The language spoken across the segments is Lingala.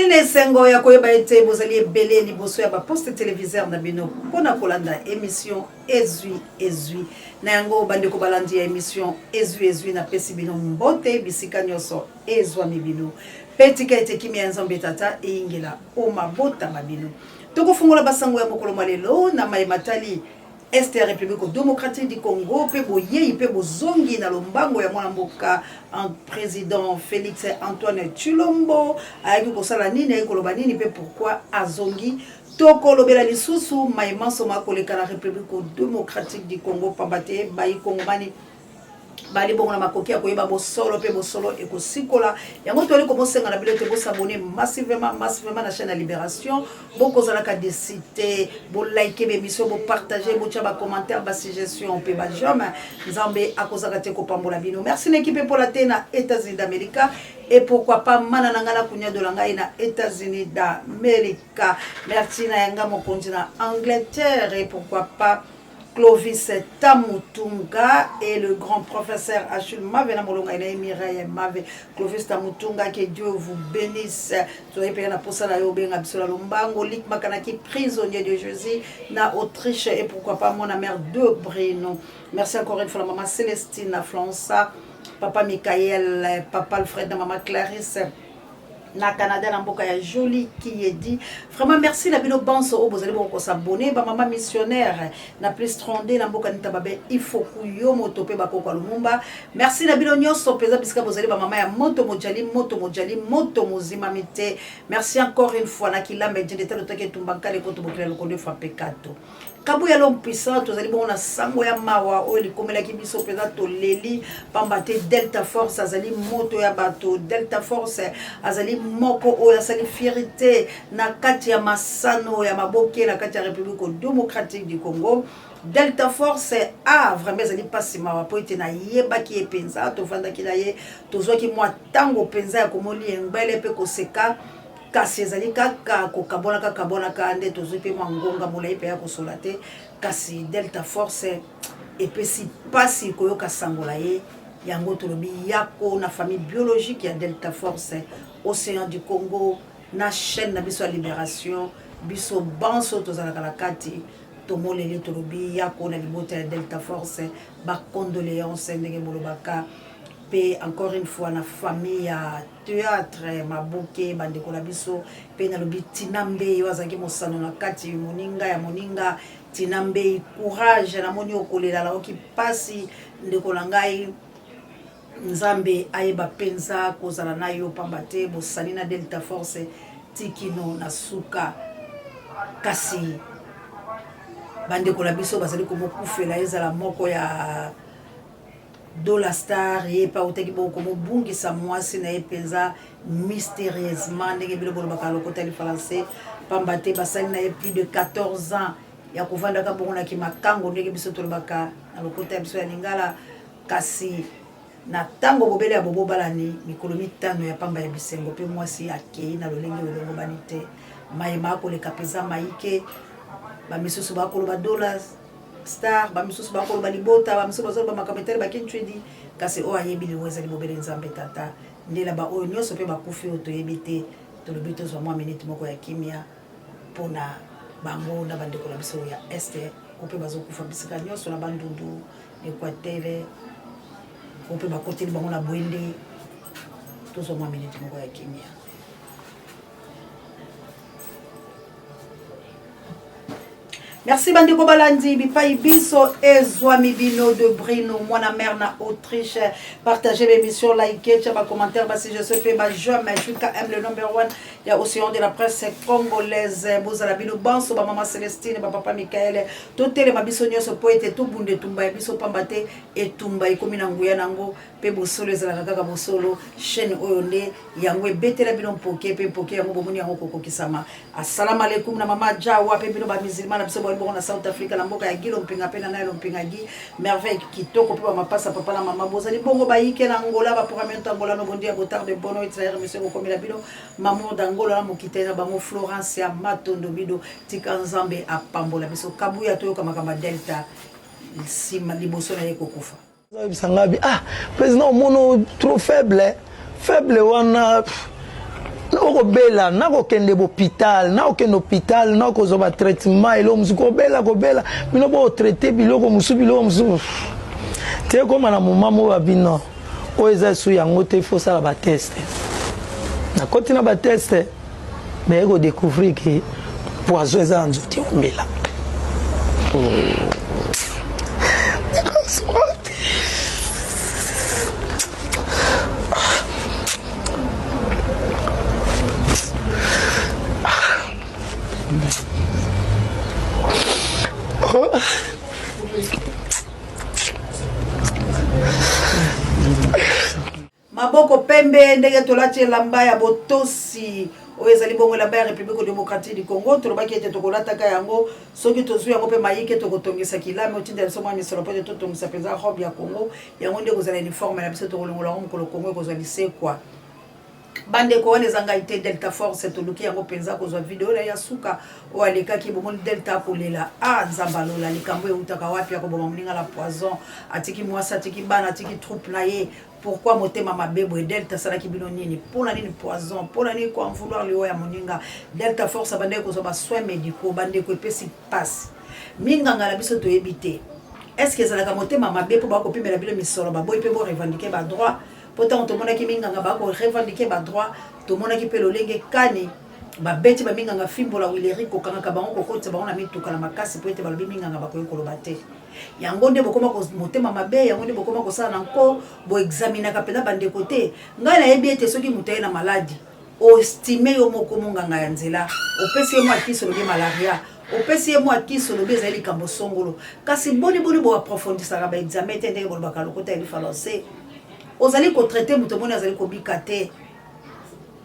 Nine sengo ya koyeba ete bozali ebele liboso ya ba poste téléviseur na bino pona kolanda émission ezui na yango bande ko balandi ya émission ezui na pesi bino mbote bisika nyoso ezwa mibino petika ete kimia nzambe tata ingela o mabota mabino toko fungola basango ya mokolo malelo na matali Est République démocratique du Congo, pe boye, pe bozongi na lombango ya mwana mboka en président Félix Antoine Tshilombo, ayaki kosala nini ayaki koloba nini pe pourquoi azongi toko lobela lisusu maïma soma koleka la République démocratique du Congo pambate bayi kongomani bali bongo na makoki ya koyeba bosolo pe bosolo ekosikola yango toli komosenga na bilote bosabone massivement na chaîne de Libération boko zalaka de citer bo liker be émission bo partager bo tia ba commentaire ba suggestion pe ba jama nzambe akozaka te ko pambola bino merci l'équipe pour la tena États-Unis d'Amérique et pourquoi pas manananga na kunya de langa na États-Unis d'Amérique merci na yanga mo continent Angleterre et pourquoi pas Clovis Tamutunga et le grand professeur Achille Mave na molonga ina Mireille Mave Clovis Tamutunga, que Dieu vous bénisse. Soyez payé na posa na yo benga bisola lombango lik makanaki prisonnier de Jésus na Autriche et pourquoi pas mon mère de Brino. Merci encore une fois la maman Célestine na Flança, papa Michael, papa Alfred, maman Clarisse na Canada na mboka ya Jolie qui est dit vraiment merci la bino banso o bozali boko s'abonner ba maman missionnaire na plus 32 na mboka nitababe il faut kuyo moto pe ba kokwa lumumba merci la bino nyonso peza biska bozali ba maman ya moto moto mozima mite merci encore une fois na kilamba ndete lotoke tumbakale ko tubokela lokondo fa pekato kabu ya l'homme puissant tozali bon na sango ya mawa o likomela ki biso peza to leli pambate Delta Force azali moto ya bato Delta Force azali moko o ya sali fierté na kati ya masano ya maboke na kati ya République démocratique du Congo. Delta Force a vraiment azali pasima wa poite na yeba ki epenza to vanda ki na ye tozwa ki mwa tango penza ya komoli engbele pe koseka kasi ezali kaka kokabona ka nde tozwi pe ngonga molai pe ya kosola te kasi Delta Force epesi pasi koyoka sangola ye yango tolobi yako na famille biologique ya Delta Force Océan du Congo na chaîne na biso ya Libération biso banso tozalaka na kati tomoleli tolobi yako na libota ya Delta Force ba condoléances ndenge molobaka pe encore une fois na famille ya théâtre maboke bandeko la biso pe na lobi tinambe wazangi mosano na kati moninga tinambe courage na moni okolela la oki pasi ndeko la ngai nzambe ayeba penza kozala na yo pambate bosani na Delta Force tikino na suka kasi bandeko la biso bazali komokufela ezala moko ya Dollar Star et pas autant que beaucoup bungi sa moi c'est na epenza mystérieusement ndenge biloko bakalo kotali français pambate basali na plus de 14 ans ya kovanda ka bongo na kimakango ndenge biso tolobaka na lokota biso ya lingala kasi na tango bobele ya bobo balani mikolo mitano ya pamba ya bisengo pe mwasi akei na lolenge olongo banite mayema ko le kapeza maike ba misusu ba ko ba dollars Star ba misusu ba ko ba libota ba misusu ba makametele ba kintredi kasi o ayebi liweza libobele nzambe tata ndela ba o nyoso pe ba kufi oto yebite to le bito zo mwa minute moko ya kimia pona bango na bandeko la biso ya este ko pe bazo kufa bisika nyoso na bandundu Equateur ko pe ba koteli bango na bwende to zo mwa minute moko ya kimia. Merci bandeko balandi bipai biso ezwa mibino de Brino mwana mère na Autriche partagez l'émission likez tcha ba commentaire ba si je sais pe ba jamais jusqu'à M le number 1 il y a océan de la presse congolaise bozala bino banso ba maman Célestine ba papa Michael totele mabiso nyoso poete to bunde tumba ya biso pambate etumba ikomi na nguya nango pe bosolo ezala kaka bosolo chaîne oyo nde yango ebetela bino mpoke pe mpoke yango bomoni yango kokokisama assalamu alaikum na mama Jawa pe bino ba musulman na biso bon na South Africa na mboka ya Gilo mpinga pena na mpinga gi merveille kitoko pe ba mapasa papa na mama bozali bongo ba yike na Angola ba programme Angola no bondi ya botar de bono itsaire monsieur ko komela bino maman d'Angola na mokitena bango Florence ya Matondo bido tika nzambe apambola biso kabuya toyo kama Delta sima liboso na yeko kufa sangabi président mono trop faible wana oko bela na ko kende hôpital na ko hôpital na ko zo ba traitement elo musuko bela ko bela bino bo traiter biloko musu te ko mana mama mo babino o eza su yango te faut ça ba test na continue ba test mais ko découvrir que poison eza nzoti ombela Maboko pembe ndenge tolati elamba ya botosi oyo ezali bongo elamba ya République démocratique du Congo tolobaki ete tokolataka yango soki tozwi yango mpe mayike tokotongisa kilame otindela biso mwa misolo mpo ete totongisa mpenza robe ya Congo yango nde kozala uniforme na biso tokolongola yango mokolo Congo ekozwa lisekwa bandeko wana eza ngai te Delta Force toluki yango mpenza kozwa video na ya suka oyo alekaki bomoni Delta akolela nzambe alola likambo eutaka wapi akoboma moninga la poison atiki mwasi atiki bana atiki troupe na ye pourquoi motema mabebo et Delta salaki bino nini pona nini poison pona nini ko vouloir le ya moninga Delta Force bandeko kozwa ba soins médicaux bandeko epesi passe minganga na biso toyebi te est-ce que ezalaka motema mabe po bakopimela bino misolo baboyi mpe bo revendiquer ba droit pourtant tomonaki minganga bako revendiquer ba droit tomonaki mpe lolenge kani babeti ba minganga fimbola wileri kokangaka bango kokotisa bango na mituka na makasi po ete balobi minganga bakoyi koloba te yango nde bokoma motema mabe yango nde bokoma kosala na nko bo examinaka mpenza bandeko te ngai nayebi ete soki moto aye na maladi ostime yo moko monganga ya nzela opesi ye mwa kiso lobi malaria opesi ye mwa kiso lobi ezali likambo songolo kasi boniboni boaprofondisaka baexamen te ndenge bolobaka lokota elifalose ozali kotraite moto moni azali kobika te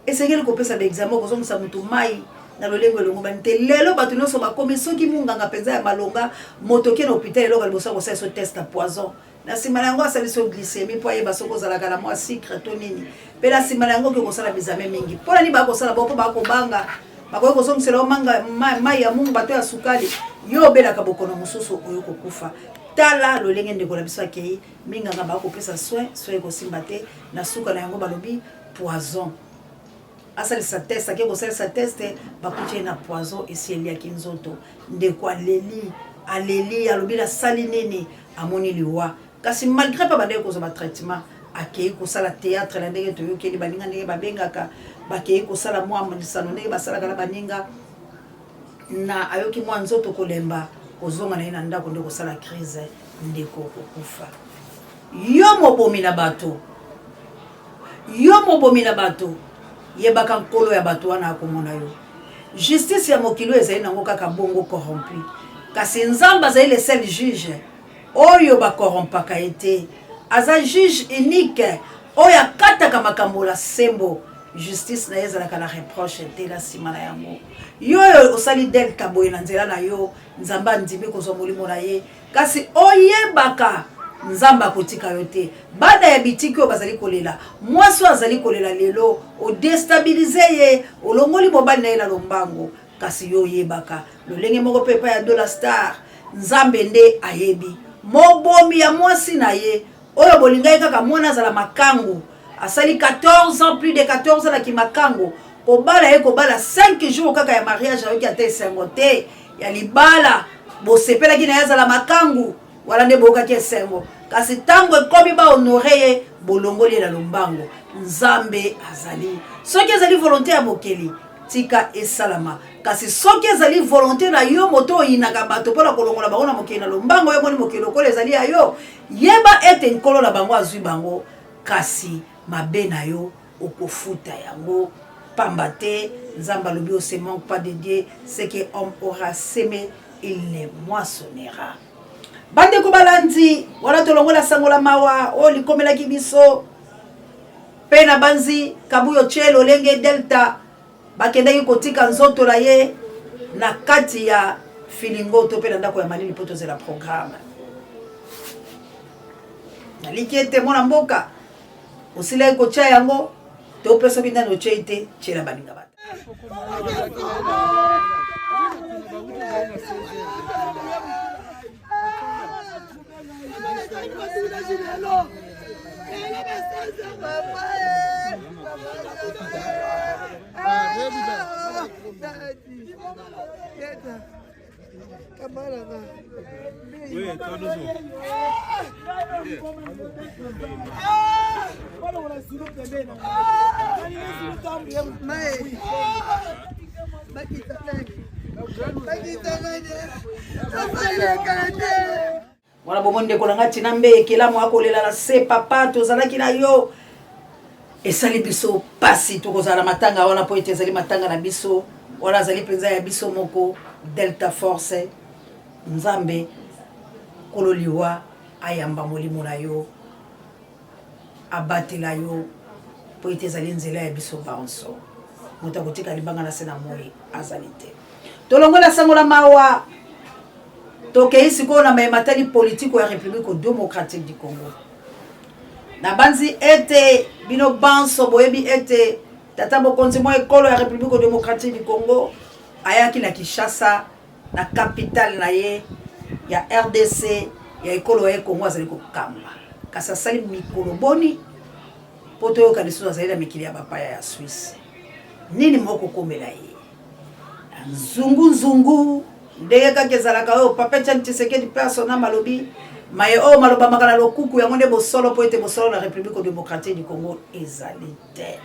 esengeli kopesa baexamen okozongisa moto mai na lolengo elongo bani te lelo bato nyonso bakomi soki monganga mpenza ya malonga moto oke na hôpital eloko liboso kosala so test ya poison na nsima na yango asali so glycémie mpo ayeba soki ozalaka na mwa sucre to nini mpe na nsima na yango oke kosala bizame mingi mpo nani bakosala bao mpo bakobanga bakoki kozongisela yo mai ya mungu bato ya sukali yo obelaka bokono mosusu oyo kokufa tala lolenge ndeko na biso akei minganga bakopesa soin ekosimba te na suka na yango balobi poison asalisa test ake kosalisa test bakuti ye na poison esi eliaki nzoto ndeko aleli alobi nasali nini amoni liwa kasi malgré pa bandeko kozwa batraitement akei kosala théâtre na ndenge toyokeli baninga ndenge babengaka bakei kosala mwa lisano ndenge basalaka na baninga na ayoki mwa nzoto kolemba kozonga na ye na ndako nde kosala crise ndeko kokufa yo mobomi na bato yebaka nkolo ya bato wana akomona yo justice ya mokili ezali nango kaka bongo corrompu kasi nzambe azali le seul juge oyo bakorrompaka ye te aza juge unique oyo akataka makambo la sembo justice na ye ezalaka na reproche te na nsima na yango yo oyo osali Delta boye na nzela na yo nzambe andimi kozwa molimo na ye kasi oyebaka nzamba kotika yo te bada ya bitiki oyo bazali kolela mwasi oyo azali kolela lelo odestabilize ye olongoli mobali na ye na lombango kasi yo oyebaka lolenge moko mpe epai ya Dollar Star nzambe nde ayebi mobomi ya mwasi na ye oyo bolingai kaka mwana azala makangu asali 14 ans plus de 14 ans na kimakango kobala ye kobala 5 jours kaka ya mariage ayoki ata esengo te ya libala bosepelaki na ye azala makangu wala nde bokaki esengo kasi ntango ekomi bahonore ye bolongoli na lombango nzambe azali soki ezali volonté ya mokeli tika esalama kasi soki ezali volonté na yo moto oyinaka bato mpona kolongola bango na mokeli na lombango yo moni mokeli okola ezali ya yo yeba ete nkolo na bango azwi bango kasi mabe na yo okofuta yango pamba te nzambe alobi se manque pas de Dieu ce que homme aura semé il ne moissonnera bandeko balandi wana tolongola sangola mawa o likomelaki biso pe na banzi kabuyo chelo lenge Delta bakendaki kotika nzoto na ye na kati ya filingo to pe na ndako ya malili poto zela programme naliki ete mwana mboka osila kocha yango to pesa binda no cheite chela baninga bata Oui, wana bomonde kolanga tina mbe ekelamu akolela na se papa tozalaki na yo esali biso pasi tokozala matanga wana po ete ezali matanga na biso wana azali mpenza ya biso moko Delta Force nzambe kololiwa ayamba molimo na yo abatela yo po ete ezali nzela ya biso banso moto akotika libanga na se na moi azali te tolongola sango la mawa tokei sikoyo na mayematali politiko ya République démocratique du Congo na banzi ete bino banso boyebi ete tata bokonzi mo ekolo ya République démocratique du Congo ayaki na Kinshasa na capitale na ye ya RDC ya ekolo ya Congo azali kokamba kasi asali mikolo boni po toyoka lisusu azali na mikili ya bapaya ya Suisse nini moko komela ye nzungu ndenge kaka ezalaka oyo papa Etienne Tshisekedi persona malobi maye oyo maloba makala lokuku yango nde bosolo po ete bosolo na République démocratique du Congo ezali te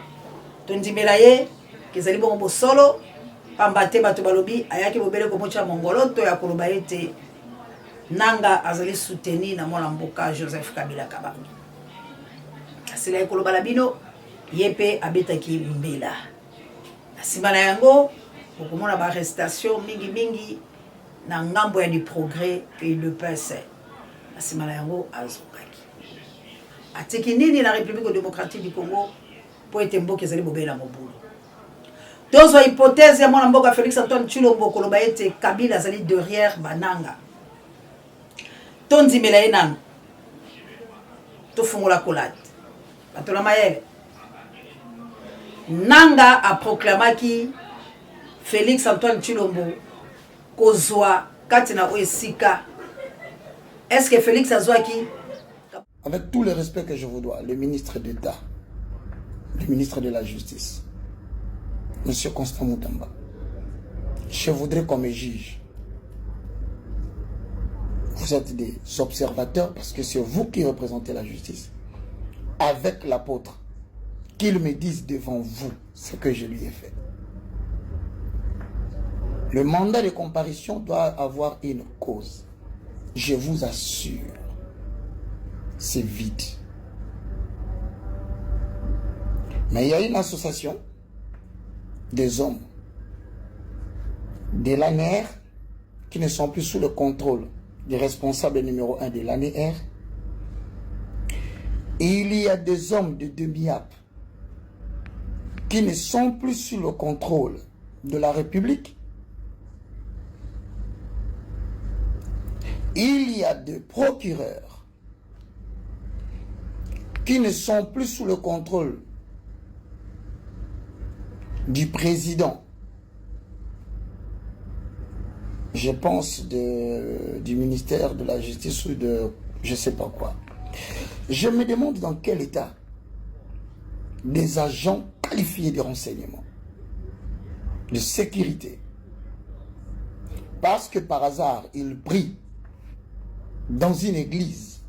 tondimela ye kezali bongo bosolo pamba te bato balobi ayaki bobele komotya mongolo to ya koloba ete nanga azali soutenu na mwana mboka Joseph Kabila Kabange asila ekoloba la bino ye mpe abetaki mbela na nsima na yango okomona baarrestation mingi na ngambo ya du progrès pays de paix na nsima na yango azongaki atiki nini na République démocratique du Congo po ete mboka ezali bobela mobulu tozwa hypothèse ya mwana mboka Félix Antoine Tshilombo koloba ete Kabila azali derrière bananga tondimela ye nano tofungola kolate batola mayele nanga aproclamaki Félix Antoine Tshilombo kozwa kati na esika. Est-ce que Félix azwaki? Avec tout le respect que je vous dois, le ministre d'État, le ministre de la Justice, Monsieur Constant Moutamba, je voudrais qu'on me juge. Vous êtes des observateurs parce que c'est vous qui représentez la justice. Avec l'apôtre, qu'il me dise devant vous ce que je lui ai fait. Le mandat de comparution doit avoir une cause. Je vous assure, c'est vide. Mais il y a une association des hommes de l'ANR qui ne sont plus sous le contrôle du responsable numéro 1 de l'ANR. Et il y a des hommes de Demiap qui ne sont plus sous le contrôle de la République. Il y a des procureurs qui ne sont plus sous le contrôle du président. Je pense du ministère de la Justice ou de je ne sais pas quoi. Je me demande dans quel état des agents qualifiés de renseignement, de sécurité, parce que par hasard, ils prient dans une église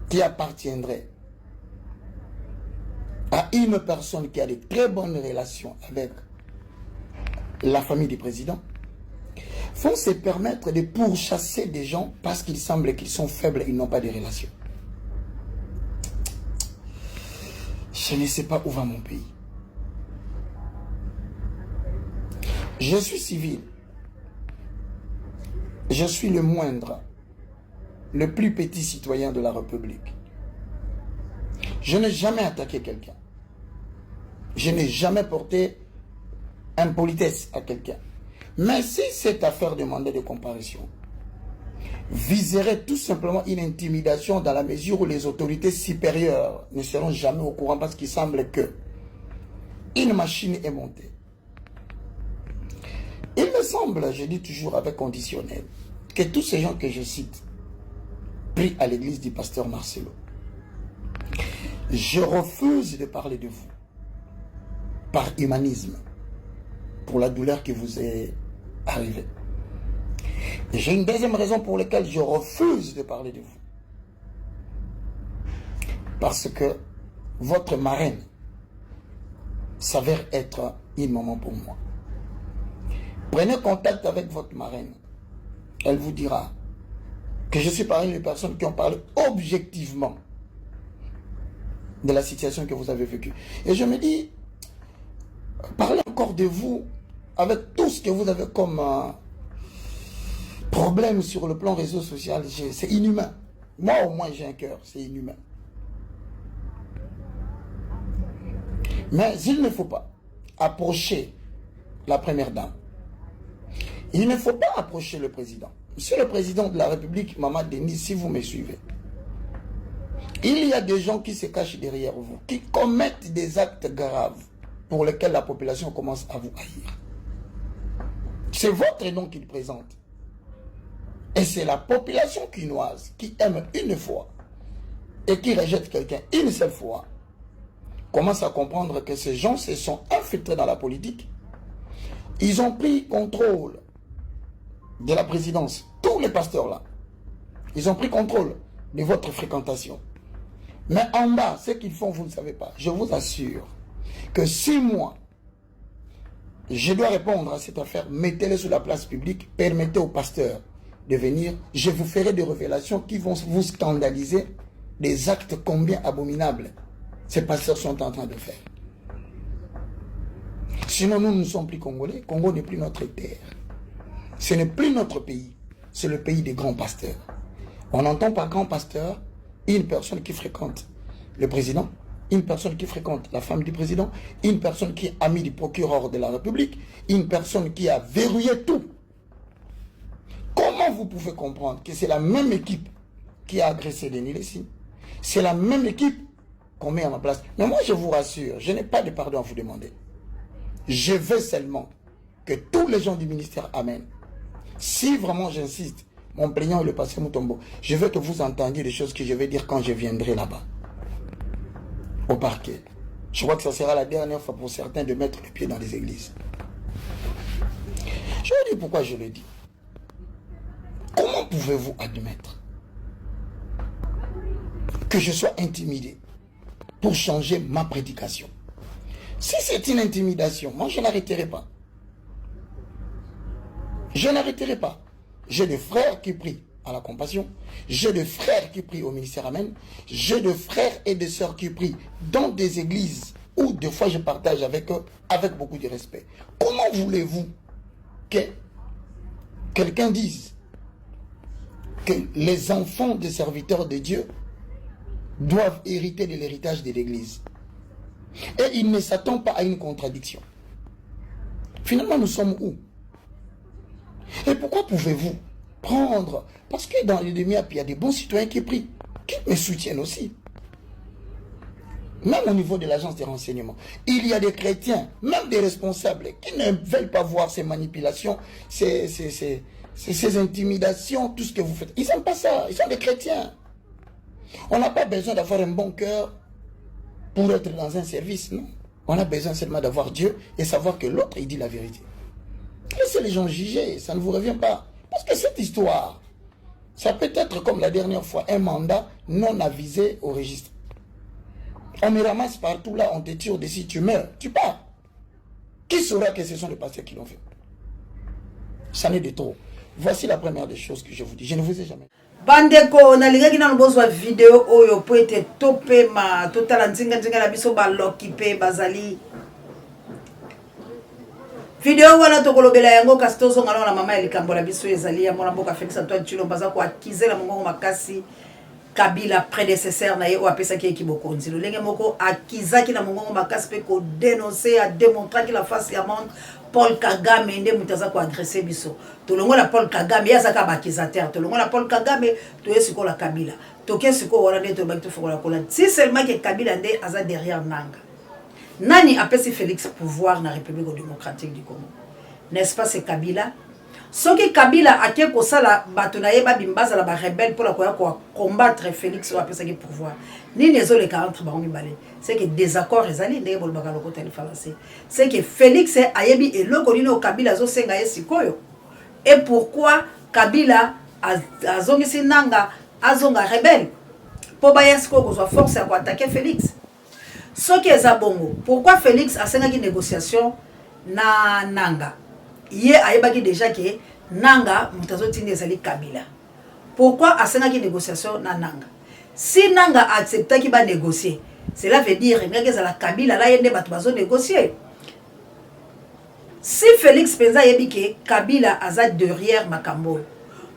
qui appartiendrait à une personne qui a de très bonnes relations avec la famille du président, font se permettre de pourchasser des gens parce qu'il semble qu'ils sont faibles et ils n'ont pas de relations. Je ne sais pas où va mon pays. Je suis civil. Je suis le moindre, le plus petit citoyen de la République. Je n'ai jamais attaqué quelqu'un. Je n'ai jamais porté impolitesse à quelqu'un. Mais si cette affaire de mandat de comparution viserait tout simplement une intimidation dans la mesure où les autorités supérieures ne seront jamais au courant parce qu'il semble que une machine est montée. Il me semble, je dis toujours avec conditionnel, que tous ces gens que je cite prient à l'église du pasteur Marcelo. Je refuse de parler de vous par humanisme, pour la douleur qui vous est arriver. Et j'ai une deuxième raison pour laquelle je refuse de parler de vous. Parce que votre marraine s'avère être une maman pour moi. Prenez contact avec votre marraine. Elle vous dira que je suis parmi les personnes qui ont parlé objectivement de la situation que vous avez vécue. Et je me dis, parlez encore de vous avec tout ce que vous avez comme problème sur le plan réseau social. C'est inhumain. Moi au moins j'ai un cœur, c'est inhumain. Mais il ne faut pas approcher la première dame. Il ne faut pas approcher le président. Monsieur le président de la République, Maman Denis, si vous me suivez, il y a des gens qui se cachent derrière vous, qui commettent des actes graves pour lesquels la population commence à vous haïr. C'est votre nom qu'il présente. Et c'est la population quinoise qui aime une fois et qui rejette quelqu'un une seule fois, commence à comprendre que ces gens se sont infiltrés dans la politique. Ils ont pris contrôle de la présidence. Tous les pasteurs là, ils ont pris contrôle de votre fréquentation. Mais en bas, ce qu'ils font, vous ne savez pas. Je vous assure que si moi, je dois répondre à cette affaire, mettez-les sur la place publique, permettez aux pasteurs de venir, je vous ferai des révélations qui vont vous scandaliser des actes combien abominables ces pasteurs sont en train de faire. Sinon, nous ne sommes plus Congolais. Congo n'est plus notre terre. Ce n'est plus notre pays. C'est le pays des grands pasteurs. On entend par grand pasteur une personne qui fréquente le président, une personne qui fréquente la femme du président, une personne qui est amie du procureur de la République, une personne qui a verrouillé tout. Comment vous pouvez comprendre que c'est la même équipe qui a agressé Denis Lessine? C'est la même équipe qu'on met à ma place. Mais moi, je vous rassure, je n'ai pas de pardon à vous demander. Je veux seulement que tous les gens du ministère amènent. Si vraiment j'insiste, mon plaignant est le passé Moutombo, je veux que vous entendiez les choses que je vais dire quand je viendrai là-bas, au parquet. Je crois que ça sera la dernière fois pour certains de mettre le pied dans les églises. Je vous dis pourquoi je le dis. Comment pouvez-vous admettre que je sois intimidé pour changer ma prédication? Si c'est une intimidation, moi je n'arrêterai pas. Je n'arrêterai pas. J'ai des frères qui prient à la compassion. J'ai des frères qui prient au ministère Amen. J'ai des frères et des sœurs qui prient dans des églises où des fois je partage avec eux avec beaucoup de respect. Comment voulez-vous que quelqu'un dise que les enfants des serviteurs de Dieu doivent hériter de l'héritage de l'église? Et il ne s'attend pas à une contradiction. Finalement, nous sommes où? Et pourquoi pouvez-vous prendre? Parce que dans les demi-heures, il y a des bons citoyens qui prient, qui me soutiennent aussi. Même au niveau de l'agence de renseignement, il y a des chrétiens, même des responsables, qui ne veulent pas voir ces manipulations, ces intimidations, tout ce que vous faites. Ils n'aiment pas ça, ils sont des chrétiens. On n'a pas besoin d'avoir un bon cœur pour être dans un service, non. On a besoin seulement d'avoir Dieu et savoir que l'autre, il dit la vérité. Laissez les gens juger, ça ne vous revient pas. Parce que cette histoire, ça peut être comme la dernière fois, un mandat non avisé au registre. On me ramasse partout là, on te tire dessus, tu meurs, tu pars. Qui saura que ce sont les pasteurs qui l'ont fait? Ça n'est de trop. Voici la première des choses que je vous dis. Je ne vous ai jamais... Bandeko nalingaki na lobozwa vidéo oyo po ete topé ma totala nzinga la biso ba lokipe bazali vidéo wana tokolobela yango kasi tozonga na mama elikambo la biso ezali ya mwana mboka Félix Antoine Tshilombo baza ko akizela mongongo makasi Kabila prédécesseur na ye o apesa ki ekibokonzi lolenge moko akizaki na mongongo makasi pe ko dénoncer a démontrer que la face ya monde Paul Kagame nde mutaza ko agresser biso tolongo la Paul Kagame yazaka ba accusateur tolongo la Paul Kagame toyesiko la Kabila tokesiko wana nde to bakito fokola kola si seulement que Kabila nde aza derrière nanga nani apesi Félix pouvoir na République démocratique du Congo, n'est-ce pas? C'est Kabila. Soki Kabila ake kosala bato na yeba bimbaza la ba rebelle pour la ko combattre Félix ou apesa ki pouvoir. Ni nezo le 40 ba mibale. C'est que désaccord ezali ndenge bolobaka lokota le français. C'est que Félix ayebi eloko nino Kabila zo senga ye sikoyo. et pourquoi Kabila azongisi nanga azonga rebelle pour bayasko kozwa force à attaquer Félix. Ce qui est bongo, pourquoi Félix a sengi négociation na nanga? Yé ayebaki déjà que nanga mutazo tindi ezali Kabila. Pourquoi a sengi négociation na nanga? Si nanga accepta ki ba négocier, cela veut dire que la Kabila là yende batu bazo négocier. Si Félix penza yebike Kabila aza derrière makambo,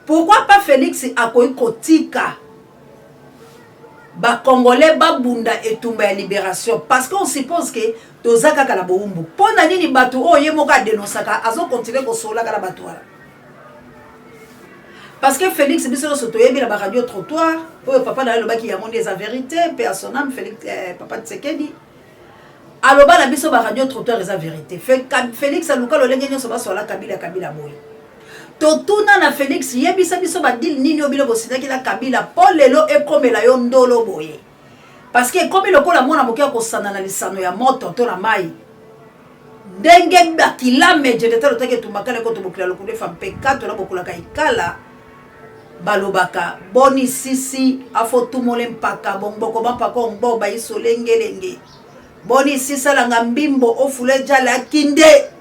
pourquoi pas Félix a kotika ba Congolais ba bunda etumba ya libération? Parce qu'on suppose que tozaka kala boumbu. Pona nini batu o ye moka dénonçaka azo continuer ko sola kala batu wala. Parce que Félix biso soto yebi la radio trottoir, o papa na lo baki ya monde des vérités, paix à son âme, Félix papa Tsekedi. Aloba na biso ba radio trottoir eza vérité. Félix aluka lo lenge nyoso ba sola Kabila boy. Totuna na Félix yebisa biso ba dil nini obilo bosina ki la Kabila Paul lelo e komela yo ndolo boye. Parce que comme le kola mona mokia ko sana na lisano ya moto to na mai. Ndenge bakila meje de talo take tumakale ko to bokila lokule fam pekato na bokula kaikala balobaka boni sisi afo tumole mpaka bongboko bampaka ngbo ba isolengelenge. Boni sisa la ngambimbo ofule jala kinde.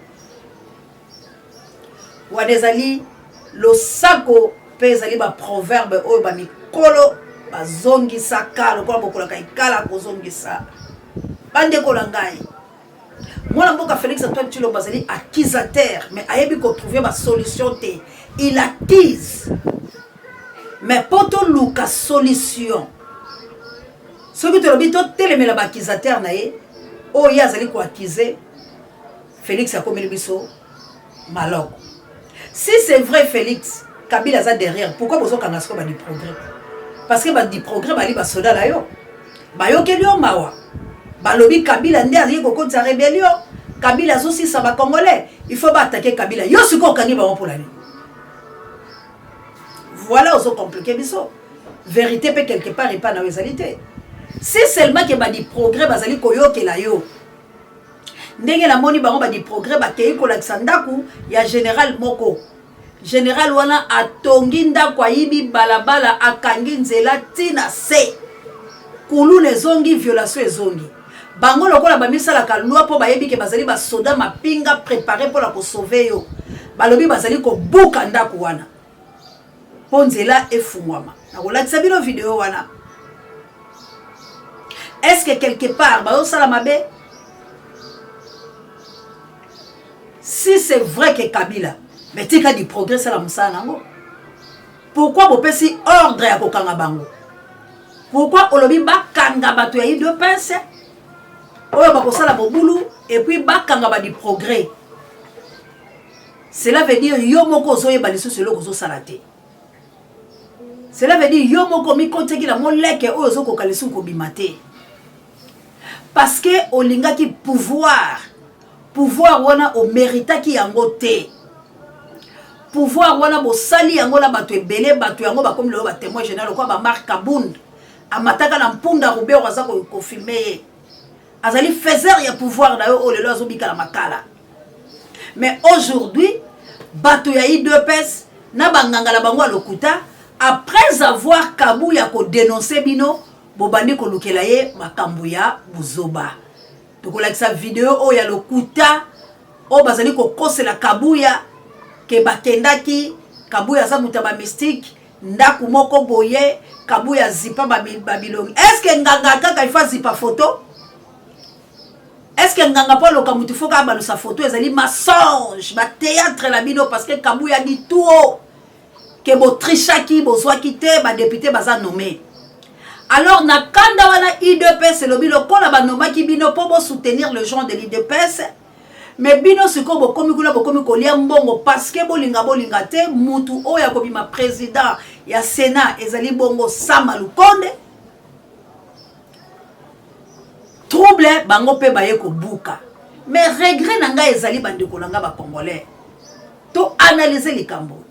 Wadezali lo sako pezali ba proverbe oyo ba mikolo ba zongi saka lokola bokola kaikala ko zongi sa bande kolangai mwana mboka Félix Antoine Tshilombo bazali accusateur mais ayebi ko trouver ba solution te. Il accuse mais poto luka solution ce que tu lobi to telemela ba accusateur na ye o ya zali ko accuser Félix akomeli biso maloko. Si c'est vrai Félix, Kabila est derrière, pourquoi vous avez dit progrès? Parce que bah, du progrès, bah, les soldats là, bah, yo kelio mawa. Bah, lobby Kabila ndi azi ko sa rébellion. Kabila aussi ça va congolais. Il faut attaquer Kabila. Yo suko kangi ba pour la nuit. Voilà aux compliqué biso. Vérité peut quelque part et pas dans les réalités. Si seulement que bah di progrès bazali ko yo ke la yo. Ndenge la moni bango ba di progrès ba kei ko laksandaku ya général moko. Général wana atongi ndako ayibi balabala akangi nzela tina se. Kulu les zongi violation ezongi. Bango lokola ba misala ka loi po ba yebi ke bazali ba soda mapinga préparé pour la ko sauver yo. Balobi bazali ko buka ndako wana. Po nzela efungwama. Na ko lakisa bino vidéo wana. Est-ce que quelque part ba yo sala mabe? Si c'est vrai que Kabila, mais tu as du progrès sur la moussa nango. Pourquoi vous pesi ordre à kokanga bango? Pourquoi olobi ba kanga bato ya deux pinces? Oyo ba kosala bobulu et puis ba kanga ba du progrès. Cela veut dire yo moko zoye ba liso selo kozo salate. Cela veut dire yo moko mi konteki la moleke oyo zo kokalisu ko bimate. Parce que olinga ki pouvoir wana o mérita ki yango te. Pouvoir wana bo sali yango la bato ebele bato yango ba comme le ba témoin général quoi ba Marc Kabound amataka na mpunda Robert waza ko filmer azali faiseur ya pouvoir na yo o lelo azobika la makala. Mais aujourd'hui bato ya IDPS na banganga la bango lokuta après avoir Kabuya ko dénoncer bino bobandi ko lukela ye makambu ya buzoba. Donc like sa vidéo o ya lokuta o bazali ko kosela Kabuya ke bakendaki Kabuya za mutaba mystique ndaku moko boye Kabuya zipa babilongi. Est-ce que nganga kaka ifa zipa photo? Est-ce que nganga polo kamutu foka ba sa photo ezali mensonge ba théâtre la bino parce que Kabuya dit tout que bo trichaki bo zwakite ba député baza nommé. Alors, na kanda wana IDPS le bino kola ba noma ki bino po bo soutenir le genre de l'IDPS. Mais bino siko bo komi kula bo komi kolia mbongo parce que bolinga te mutu oya ko bima président ya Sénat ezali bongo Sama Lukonde. Trouble bango pe baye ko buka. Mais regret nanga ezali bandeko nanga ba congolais. To analyser les cambo.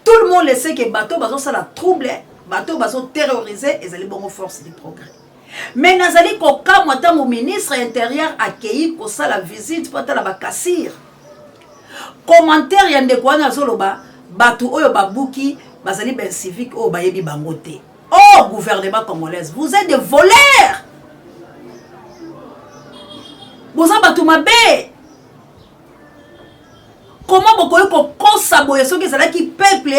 Tout le monde le sait que bateau bazo ça la trouble. Bateau bazo terrorisé et zali bongo force du progrès. Mais nazali ko kamwa tango ministre intérieur accueilli ko ça la visite pour la bakassir. Commentaire yande ko na zoloba batu oyo babuki bazali ben civique oyo bayebi bango te. Oh gouvernement congolais, vous êtes des voleurs. Vous avez batu mabe. Comment bokoyo ko kosa boye soki ezala ki peuple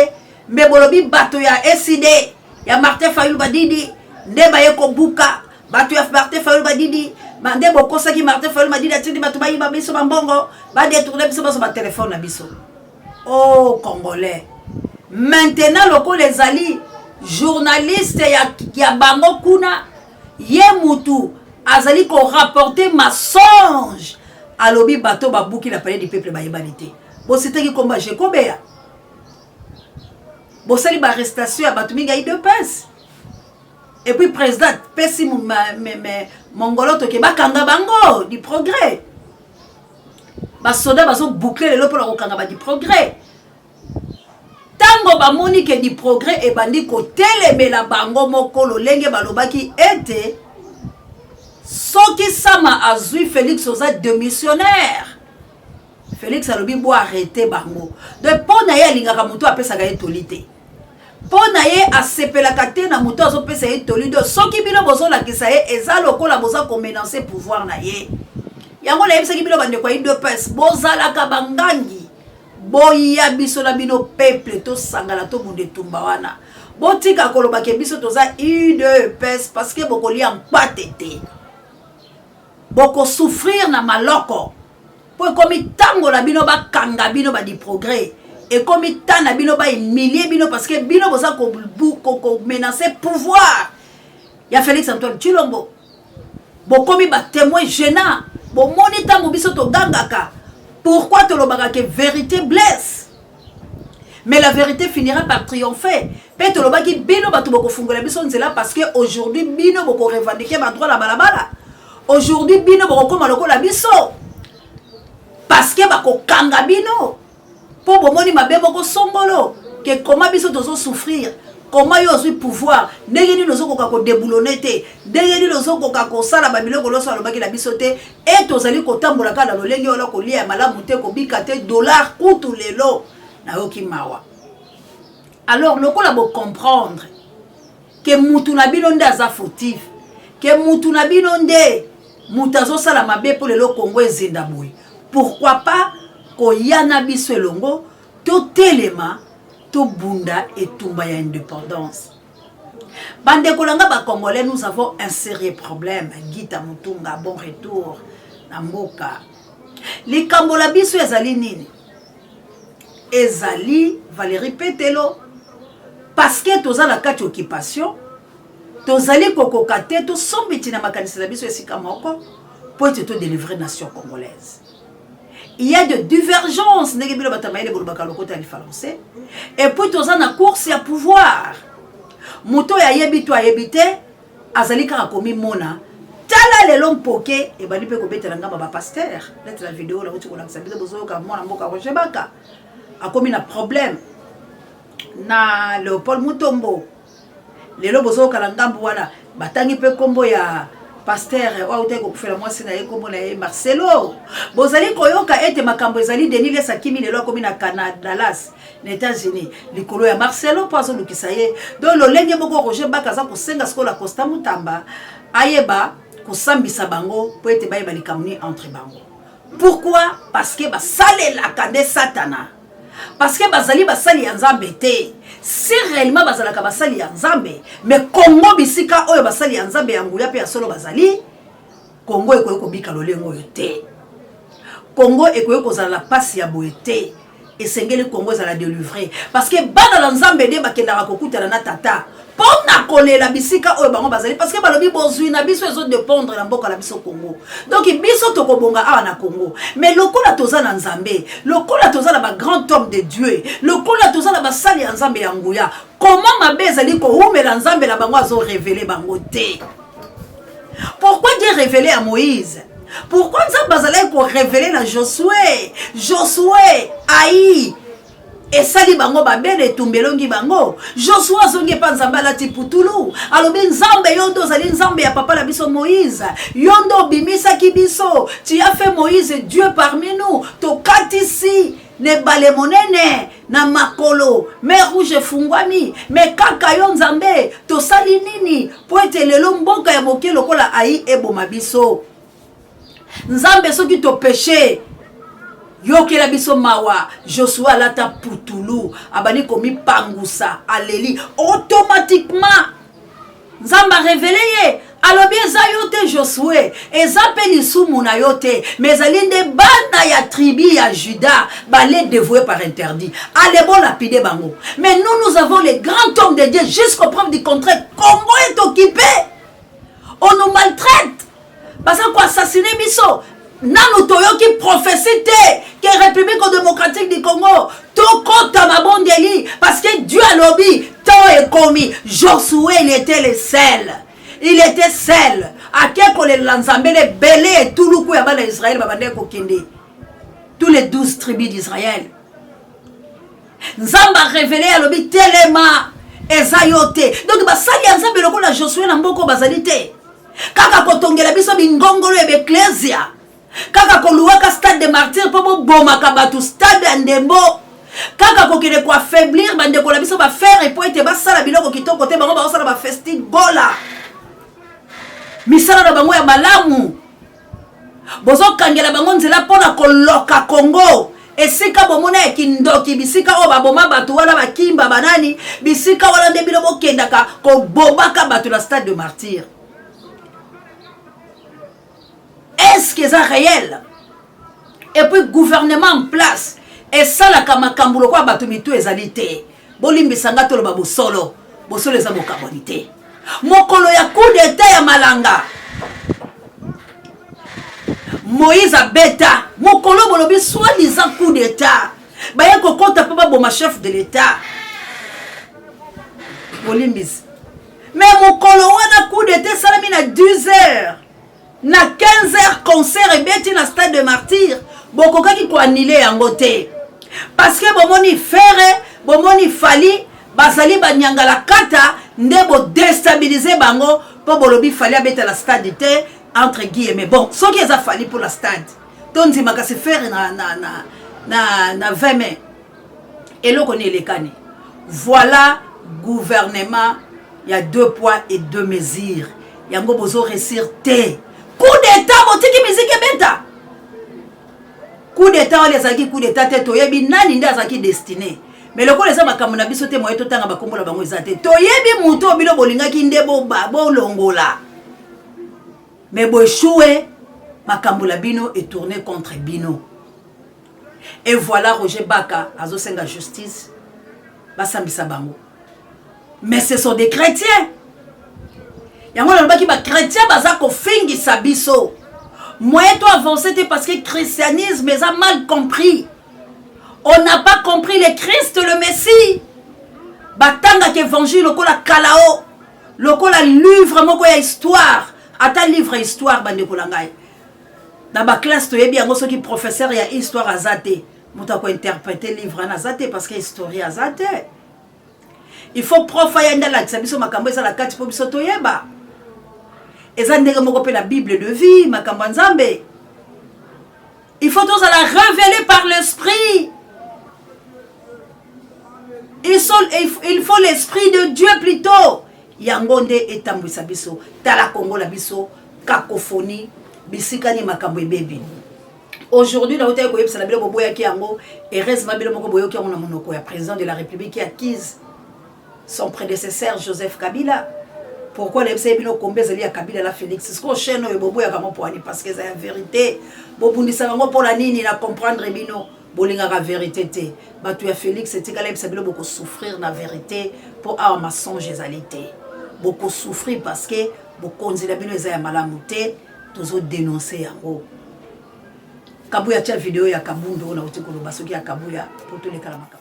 mais bolobi bato ya SID ya Martin Fayulu Badidi nde baye ko buka bato ya Martin Fayulu Badidi nde bokosa ki Martin Fayulu Badidi atindi bato bayi ba biso bambongo ba détourner biso ba téléphone na biso. Oh Congolais, maintenant loko les ali journaliste ya bango kuna ye mutu azali ko rapporter mensonge alobi bato babuki la palais du peuple bayebanité. Bon c'était qui combat j'ai combien. Bon sali ba arrestation ya bato minga de passe. Et puis président pesi mongolo to ke bakanga bango du progrès. Ba soda baso boucler le lopo la kokanga ba du progrès. Tango ba moni ke du progrès e bandi ko telemela bango mokolo lenge balobaki ete soki sama azui Félix oza démissionnaire. Félix alobi bo arrêter bango. De pona ye lingaka muto apesa ga etolite. Pona ye asepelaka te na muto azopesa ye tolido soki bino bozo la kisa ye eza lokola boza ko menacer pouvoir na ye. Yango la yebisaki bino bande kwa i deux pes bozala ka bangangi. Boya biso na bino peuple to sangala to munde tumba wana. Botika koloba ke biso toza i deux pes parce que bokoli en patete. Boko souffrir na maloko. Pour comme tango la bino ba kanga bino ba di progrès et comme tana bino ba humilier bino parce que bino boza ko menacer pouvoir. Ya Félix Antoine Tshilombo. Bo komi ba témoin gênant. Bo moni tango biso to gangaka. Pourquoi te lobaka que vérité blesse? Mais la vérité finira par triompher. Pe te lobaki bino ba to boko fungola biso nzela parce que aujourd'hui bino boko revendiquer ba droit la balabala. Aujourd'hui bino boko koma lokola biso. Parce que bako kanga bino pour bomoni mabe boko songolo que comment biso tozo souffrir comment yo ozui pouvoir ndenge ni nozo koka ko déboulonner te ndenge ni nozo koka ko sala ba biloko loso alobaki la biso te et tozali ko tambola ka na lolenge ola ko lia malamu te ko bika te dollar kutu lelo na yoki mawa. Alors lokola bo comprendre que mutu na bino nde aza fautif que mutu na bino nde mutazo sala mabe pour lelo Congo ezinda boy. Pourquoi pas koyana biso elongo to telema to bunda et tumba ya indépendance. Bande kolanga ba Congolais, nous avons un sérieux problème. Gita Mutunga, bon retour na mboka. Les kambola biso ezali nini? Ezali Valérie Pételo parce que toza la kati occupation tozali kokokate to sombiti na makanisa na biso esika moko pour te délivrer nation congolaise. Il y a de divergences et puis tu as une course à pouvoir. Muto ya yebito a yebite azalika komi mona tala le long poké et bali pe ko betela ngamba ba pasteur lettre la vidéo la uti ko lakisa biso bozo ka mona mboka ko jebaka a komi na problème na Léopold Mutombo lelo bozo ka ngambu wana batangi pe kombo ya pasteur wa uteko kufela mwasi na yeko mona ye Marcelo bozali koyoka ete makambo ezali Denis Sakimi lelo komi na Canada Dallas na États-Unis likolo ya Marcelo pazo lukisa ye donc lo lenge boko Roger Bakaza ko senga skola Costa Mutamba ayeba ko sambisa bango po ete bayeba likamuni entre bango. Pourquoi? Parce que ba sale la kande satana. Parce que bazali basali ya Nzambe te. Si réellement bazalaka basali ya Nzambe, mais Congo bisika oyo basali ya Nzambe ya nguya pe ya solo bazali, Congo ekoyo ko bika lolengo yo te. Congo ekoyo ko zala la passe ya boye te. Esengeli Congo ezala délivrer parce que bana la Nzambe de bakenda bakokutela na tata. Pona kolela bisika oyo bango bazali parce que balobi bozui na biso ezo dépendre na mboka la biso Congo. Donc biso tokobonga awa na Congo. Mais lokola toza na Nzambe, lokola toza na ba grand homme de Dieu, lokola toza na basali ya Nzambe ya nguya, comment mabeza liko humela Nzambe la bango azo révéler bango te. Pourquoi Dieu révélé à Moïse? Pourquoi Nzambe bazali ko révéler na Josué? Josué aïe et sali bango babele tumbelongi bango Joshua zongi pa Nzambe alati putulu alobi Nzambe yondo zali Nzambe ya papa la biso Moïse yondo bimisa ki biso tu as fait Moïse Dieu parmi nous to katisi ne bale monene na makolo mer rouge fungwami me kaka yo nzambe tosali nini po ete lelo mboka ya moke lokola ai eboma biso nzambe soki to péché yokela biso mawa Joshua alata putulu abani komi pangusa aleli automatiquement nzamba révélé ye alobi eza yo te Josué eza pe lisumu na yo te mais ezali nde bana ya tribu ya Juda bale dévoué par interdit allez bon lapide bango mais nous avons les grands hommes de Dieu jusqu'au preuve du contraire. Congo est occupé, on nous maltraite parce qu'on assassiné biso nanu toyoki prophétie te que République démocratique du Congo tokota mabondeli parce que Dieu a lobby tant est commis. Josué il était le seul. Il était seul. À quel point les Lanzambele, Belé et tout le coup d'Israël, tous les 12 tribus d'Israël. Nzamba révélé à l'obi telema ezayote. Donc, basali Nzamba loko la Josué na mboko bazalite. Kaka kotongela biso bingongolo e ecclesia. Kaka koluwaka stade de martyr pour boma kabatu stade andembo. Kaka kokele ko affaiblir bande ko la biso ba faire et pour être basala biloko kitoko te bango ba osala ba festive bola. Misala na bango ya malamu bozo kangela bango nzela pona koloka Congo esika bomona ya kindoki bisika o baboma batu wala bakimba banani bisika wala nde bilo bokendaka ko bobaka batu na stade de martyr. Est-ce que c'est réel? Et puis gouvernement en place et ça la kamakambulo kwa batu mitu ezalite bolimbisanga to lo babosolo bosolo eza bokabonité. Mokolo ya coup d'état ya malanga Moïse abeta mokolo bolobi soi-disant coup d'état baya kokota papa boma chef de l'état bolimbis mais mokolo wana coup d'état salami na 10h na 15h concert ebeti na stade de martyr bokokaki ko annuler yango te parce que bomoni fere bomoni fali basali banyangala kata ndebo déstabiliser bango po bolobi fali abeta la stade te entre guillemets bon ce qui a fallu pour la stade tonzi makasi faire na 20 mai et le connaît les cani voilà gouvernement il y a 2 poids et 2 mesures yango bozo réussir te coup d'état botiki musique beta coup d'état on les aki coup d'état te toyebi nani nda zaki destiné. Mais le coup les makambo na biso te moyeto tanga bakombola bango ezate toyebi muto bilo bolingaki ndebo bo longola mais bo échoué makambo la bino est tourné contre bino et voilà Roger Baka azo senga justice basambisa bango mais ce sont des chrétiens yango na baki ba chrétien bazako fingisa biso moyeto avancer parce que christianisme est mal compris. On n'a pas compris le Christ, le Messie. Batanga qu'évangile, lokola kalao, lokola livre, moko ya histoire. Ata livre histoire, bande kolangai. Dans ma classe, tu es bien, ceux qui professeur ya histoire azate. Mouta ko interpréter livre en azate parce que histoire azate. Il faut prof ayanda la tsabiso makambo eza la kati po biso toyeba. Eza ndenge moko pe la Bible de vie, makambo nzambe. Il faut tous la révéler par l'esprit. Il faut l'esprit de Dieu plutôt. Yangonde etambwisa biso. Tala Congo la biso. Cacophonie. Bisikani makambo bébé. Aujourd'hui, la hôtel Koyeb Salabilo Boboya Kiango. Et reste Mabilo Moko Boyo Kiango Namonoko, président de la République qui acquise son prédécesseur Joseph Kabila. Pourquoi les Bino Kombe Zali à Kabila la Félix? C'est ce qu'on chaîne au Boboya Kamo pour aller parce que c'est la vérité. Bobundi Savango pour la nini, la comprendre Bino. Bolinga la vérité te batu ya Félix c'était caleb sabilo beaucoup souffrir la vérité pour avoir mensonge ezalité beaucoup souffrir parce que beaucoup nzila bino eza ya malamu te tozo dénoncer yango Kabuya tia vidéo ya Kabundo na utikolo basoki ya Kabuya pour tous les kalamaka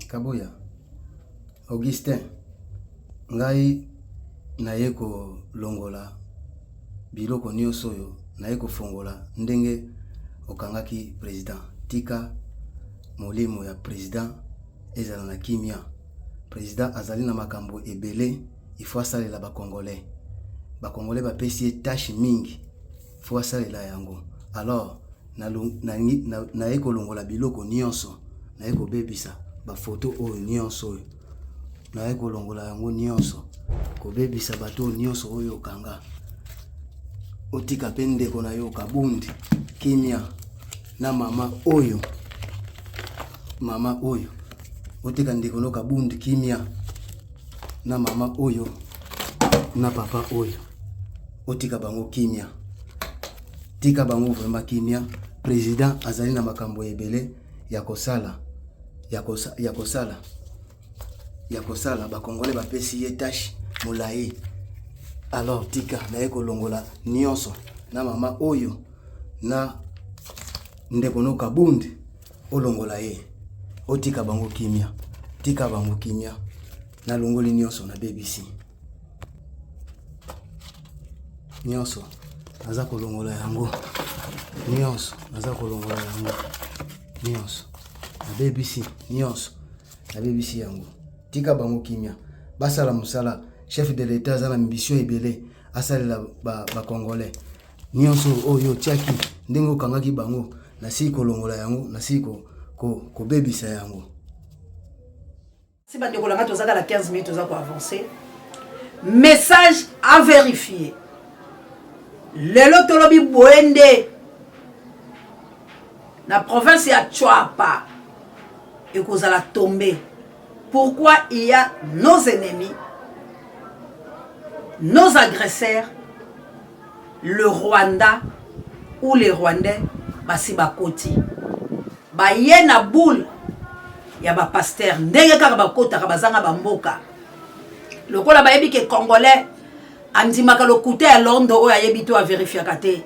Kabuya Augustin ngai nayeko longola biloko nyonso yo nayeko fongola ndenge okangaki président tika molimo ya président ezala na kimia président azali na makambo ebele il faut asalela ba congolais ba pesi tâche mingi il faut asalela yango alors na eko longola biloko nyonso na eko bebisa ba photo oyo nyonso na eko longola yango nyonso ko bebisa bato nyonso oyo kanga otika pende ko na yo kabundi kimia na mama oyo otika ndeko no kabundi kimia na mama oyo na papa oyo otika bango kimia tika bango vraiment kimia. Président azali na makambo ebele ya kosala ba Congolais ba pesi ye tâche molai. Alors tika na eko longola nyonso na mama oyo na ndeko no kabundi olongola ye otika bango kimia, tika bango kimia na longoli nyonso na BBC nyonso naza kolongola yango nyonso naza kolongola yango nyonso na BBC nyonso na BBC yango tika bango kimia basala musala. Chef de l'État aza na mission ebele asalela ba Congolais nyonso oyo tiaki ndenge okangaki bango na si kolongola yango na si ko bebisa yango. Si bande kolanga tozaka la 15 minutes toza ko avancer. Message à vérifier. Lelo tolobi Bwende na province ya Chwapa et kozala tomber. Pourquoi il y a nos ennemis, nos agresseurs, le Rwanda ou les Rwandais, basi bakoti. Ba yena boule ya ba pasteur ndenge kaka bakota ka bazanga bamboka. Lokola ba yebi ke Congolais andimaka lokuta ya Londo oyo ayebi to a vérifier kate.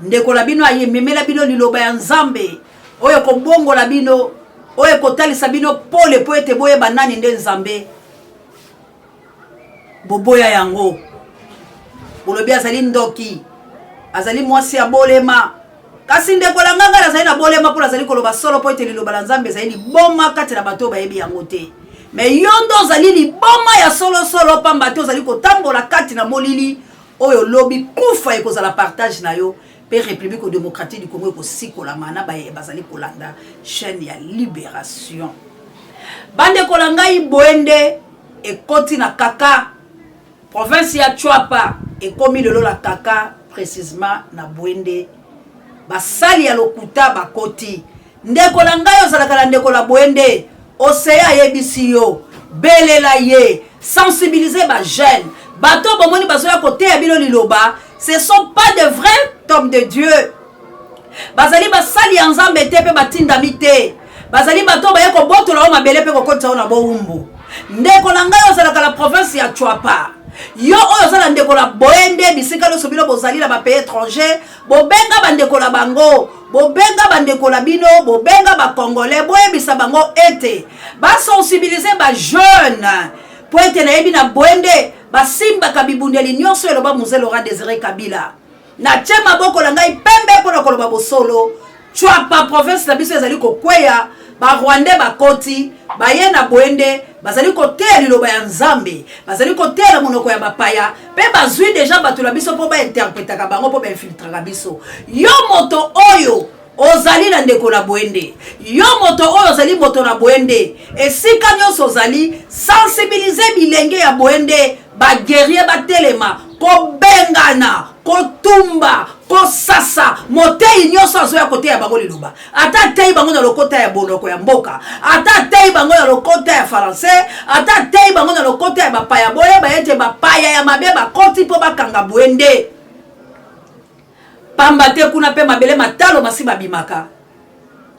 Ndeko la bino aye memela bino liloba ya Nzambe oyo ko bongo la bino oyo ko talisa bino pole po ete boye banani nde Nzambe. Boboya yango. Bolobi azali ndoki. Azali mwasi ya bolema. Kasi ndeko la nganga azali na bolema po azali koloba solo po ete liloba la Nzambe azali boma kati na bato bayebi yango te. Mais yondo azali li boma ya solo pamba te azali kotambola kati na molili oyo lobi kufa ekozala partage na yo pe République démocratique du Congo ko sikola mana ba bazali kolanda chaîne ya libération. Bande kolangai Bwende ekoti na kaka province ya Chwapa ekomi lelo la kaka précisément na Bwende basali ya lokuta bakoti ndeko la ngai ozalaka na ndeko la Bwende osea yebisi yo belela ye sensibiliser ba jeunes bato bomoni bazoya kote ya bino liloba. Ce sont pas de vrais hommes de Dieu. Bazali basali ya Nzambe te pe batindami te. Bazali bato baye ko botola o mabele pe ko kota na boumbu. Ndeko na ngai ozalaka la province ya Chwapa. Yo oyo zala ndeko la Bwende bisika lo sobilo bozali la ba pays étranger, bobenga bandeko la bango, bobenga bandeko la bino, bobenga ba Congolais, boyebisa bango ete ba sensibiliser ba jeune po ete na yebi na Bwende basimba kabibundeli nyonso eloba Mzee Laurent Désiré Kabila. Na chema boko la ngai pembe po na koloba bosolo. Chwapa province na biso ezali kokweya ba Rwandais bakoti baye na Bwende bazali kotea liloba ya Nzambe bazali kotea monoko ya bapaya pe bazwi deja bato la biso po ba interpretaka bango po ba infiltraka biso. Yo moto oyo ozali na ndeko la Bwende, yo moto oyo ozali moto na Bwende, esika nyonso ozali sensibiliser bilenge ya Bwende ba guerrier ba telema ko bengana ko tumba ko sasa motei nyonso azoya kote ya bango liloba ata tei bango na lokota ya boloko ya mboka ata tei bango na lokota ya français ata tei bango na lokota ya bapaya boye bayete bapaya ya mabe bakoti po bakanga Bwende pamba te kuna pe mabele matalo masi babimaka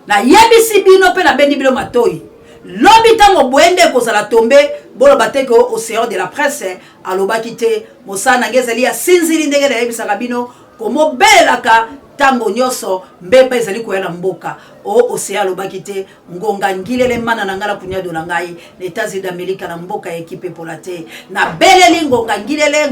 na yebisi bino pe na bendi bino matoi lobi tango Bwende kozala tombe bolo bateke au séance de la presse alobaki te mosana ngezali ya sinzili ndenge na yebisaka bino komo belaka tango nyoso mbemba ezali koya na mboka o océan alobaki te ngonga ngilele mana na ngala kunya dola ngai na États-Unis d'Amérique na mboka équipe pour te na beleli ngonga ngilele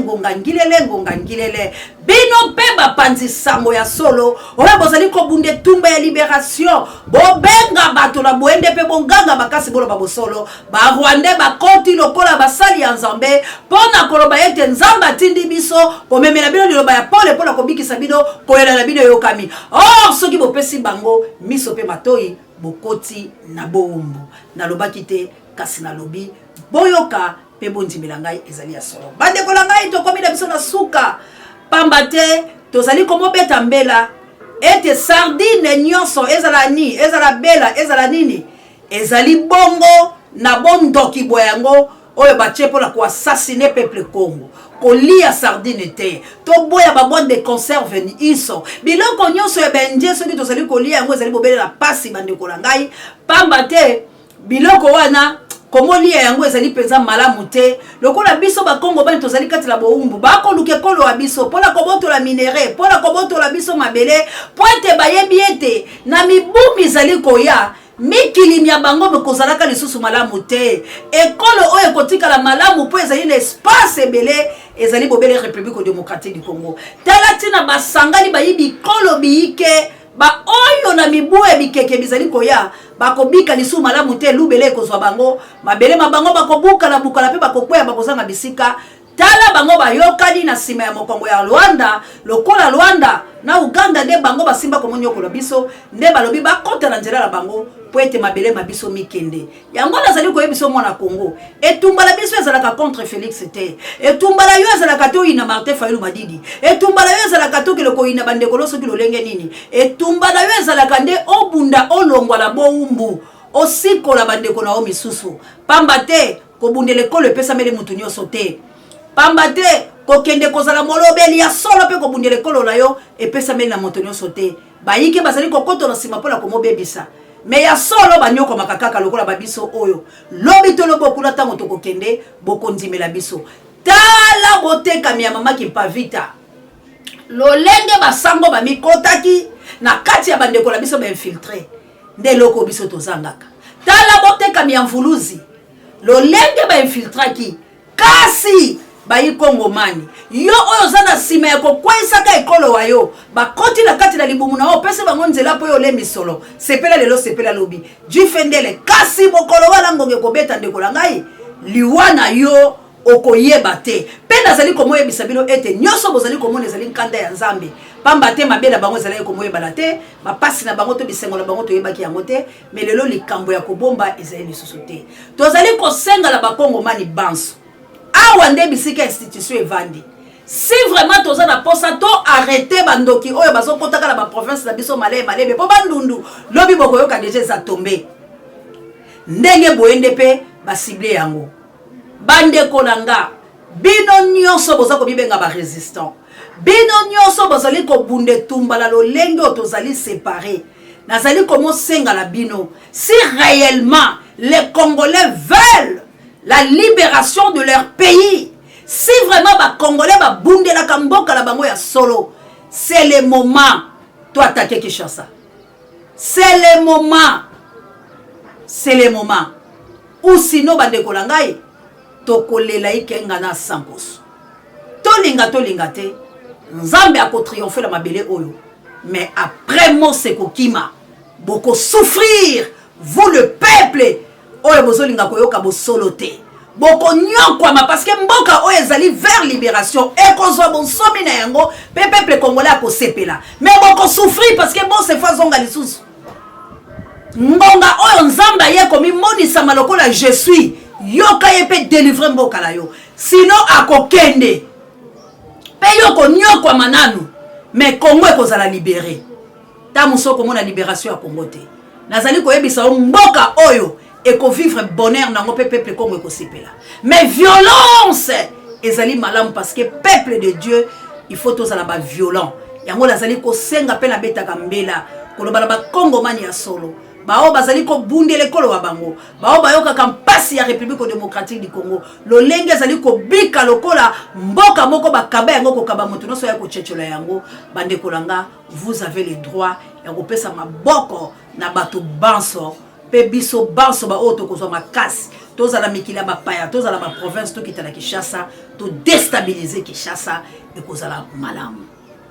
bino pe bapanzi sango ya solo oya bozali ko bunde tumba ya libération bobenga bato na Bwende pe bonganga bakasi bolo babosolo ba Rwandais bakoti lokola basali ya Nzambe pona koloba ete Nzamba tindi biso pomemela bino liloba ya pole pona kobikisa bino koyela na bino boyokami. Or soki bopesi bango miso pe matoi bokoti na boumbu. Na lobaki te kasi na lobi boyoka pe bondimela ngai ezali ya solo. Bande kola ngai to komi na biso na suka. Pamba te tozali komo beta mbela ete sardine nyonso ezala ni ezala bela ezala nini ezali bongo na bondoki boyango oyo batie pona ko assassiner peuple Congo. Kolia sardine te to boya ba boîte de conserve ni iso biloko nyonso ya benje soki tozali kolia yango ezali bobele la pasi bande kola ngai pamba te biloko wana komolia yango ezali penza malamu te lokola biso ba Congo bani tozali kati la boumbu ba ko luke kolo wa biso pona koboto la minere pona koboto la biso mabele pointe bayebi ete na mibumi ezali koya mikili ya bango bekozalaka lisusu malamu te ekolo oyo kotikala malamu po ezali na espace ebele ezali bobele République démocratique du Congo tala tina basangani bayibi kolo biike ba oyo na mibu ebikeke bizali koya bakobika lisu malamu te lubele kozwa bango mabele mabango bakobuka na bukala pe bakokwea bakozanga bisika tala bango bayokani na sima ya mokongo ya Rwanda lokola Rwanda na Uganda nde bango basimba komonyokola biso nde balobi bakota na nzela la bango po ete mabele mabiso mikende yango nazali koyebiso mwana Congo etumbala biso ezalaka contre Félix te etumbala yo ezalaka to ina Martin Fayulu Madidi etumbala yo ezalaka to kiloko ina bandekolo soki lolenge nini etumbala yo ezalaka nde obunda olongwa la boumbu osikola bandeko na o misusu pamba te kobundele kolo epesamele mutu nyonso te pamba te kokende kozala molobeli ya solo pe kobundele kolo na yo epesamele na moto nyonso te bayike bazali kokoto na sima pola komobebisa me ya solo banyoko makakaka lokola babiso oyo lobi to lobo kula tango to kokende bokondimela biso tala botekami ya mama Kimpavita lolenge basango bamikotaki na kati ya bandeko la biso bainfiltre nde loko biso tozangaka tala botekami ya mvuluzi lolenge bainfiltraki kasi bayi Kongomani yo oyo zana sima ya kokwaisaka ekolo wayo bakoti na kati na libumu na opese bango nzela po yo le misolo sepela lelo sepela lobi jifendele kasi bokolo wana ngonge kobeta ndeko la ngai liwana yo okoyeba te pe nazali komoyebisa bino ete nyonso bozali komona ezali nkanda ya Nzambe pamba te mabela bango ezali komoyebala te bapasi na bango to bisengo na bango toyebaki yango te me lelo likambo ya kobomba ezali lisusu te tozali kosenga la bakongomani banso awa nde bisika institution evandi si vraiment toza na posa to arrêter bandoki oyo bazokotaka na ba province na biso malebe po bandundu lobi bokoyoka deja eza tombe ndenge boyende pe basible yango bandeko nanga bino nyonso boza kobibenga ba résistant bino nyonso bozali kobunde tumbala lolenge o tozali séparé nazali komo senga la bino si réellement les Congolais veulent la libération de leur pays. Si vraiment les Congolais va bounder la Kamboka la bango ya solo, c'est le moment toi attaquer Kinshasa. C'est le moment. C'est le moment. Ou sinon bande kolangai tokolela ikenga na 100%. Tolinga te. Nzambe a triompher la mabele oyo. Mais après mon sekokima, beaucoup souffrir vous le peuple. Oyo bozolinga koyoka bo solo te boko nyokwama parce que mboka oyo ezali vers libération et kozwa bonsomi na yango pe peuple congolais akosepela mais boko souffrir parce que bon se fa zonga lisusu ngonga oyo Nzamba ye komi monisa malokola je suis yoka ye pe délivrer mboka la yo sinon akokende pe yoko nyokwama nanu mais Congo ekozala libéré ta musoko mona libération ya Congo te nazali koyebisa mboka oyo et qu'on vivre bonheur dans mon peuple comme ekosepela mais violence ezali malamu parce que peuple de Dieu il faut tous la ba violent yango lazali ko senga pe na betaka mbela koloba ba Kongomani ya solo bao bazali ko bundele kolo wa bango bao bayoka kampasi ya République démocratique du Congo lolenge ezali ko bika lokola mboka moko bakaba yango ko kaba moto noso ya ko chechola yango bande kolanga vous avez le droit ya ko pesa maboko na bato banso pe biso banso ba oto kozwa makasi tozala mikila bapaya tozala ba province to kitala Kinshasa to déstabiliser Kinshasa et kozala malamu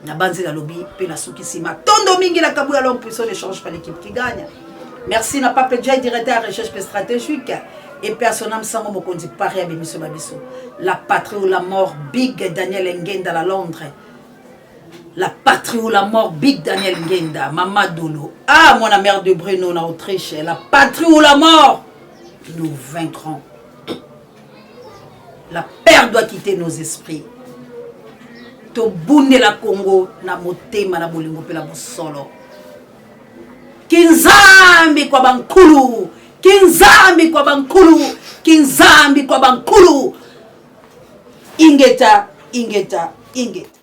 na banzi la lobby pe na suki sima tondo mingi la kabu ya l'homme puissant échange par l'équipe qui gagne. Merci na Pape Jay directeur recherche stratégique et personnel sango mokondi pari à Bemiso Babiso la patrie ou la mort Big Daniel Ngenda la Londres La patrie ou la mort, Big Daniel Ngenda, Mama Dolo. Ah, mon mère de Bruno, en Autriche. La patrie ou la mort, nous vaincrons. La peur doit quitter nos esprits. To bunde la Congo, na motema na bolingo pe la bosolo. Kinzambi kwa bankulu, kinzambi kwa bankulu, kinzambi kwa bankulu. Ingeta, ingeta, ingeta.